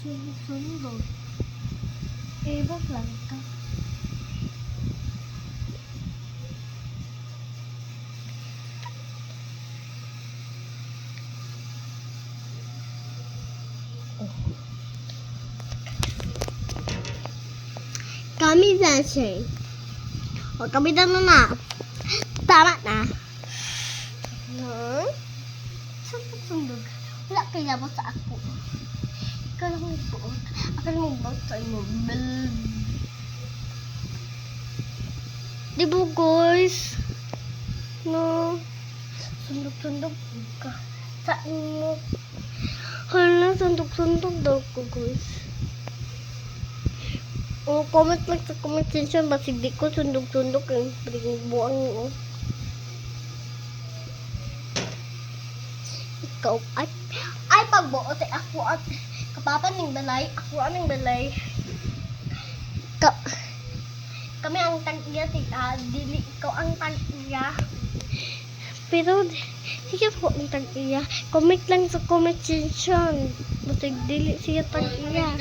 Sundog. Ibot lang ito. Kami dancing. O, kami na na. Tama na. No? Sundog. Wala kaya mo sa ako. Ikaw lang ang buot. Ako lang ang buot sa imo. Di ba guys? No. Sundog-sundog ka. Sa imo. Hala, sundog-sundog daw ko guys. O, comment lang sa comment section. Basig di ko sundog-sundog yung buang mo. Ikaw ay pagbuot ay ako at kapapan ng balay, ako aming balay. Kami ang tag-iya, dili ikaw ang tag-iya. Pero sige po ang tag-iya. Comment lang sa comment section. Basig dili siya tag-iya.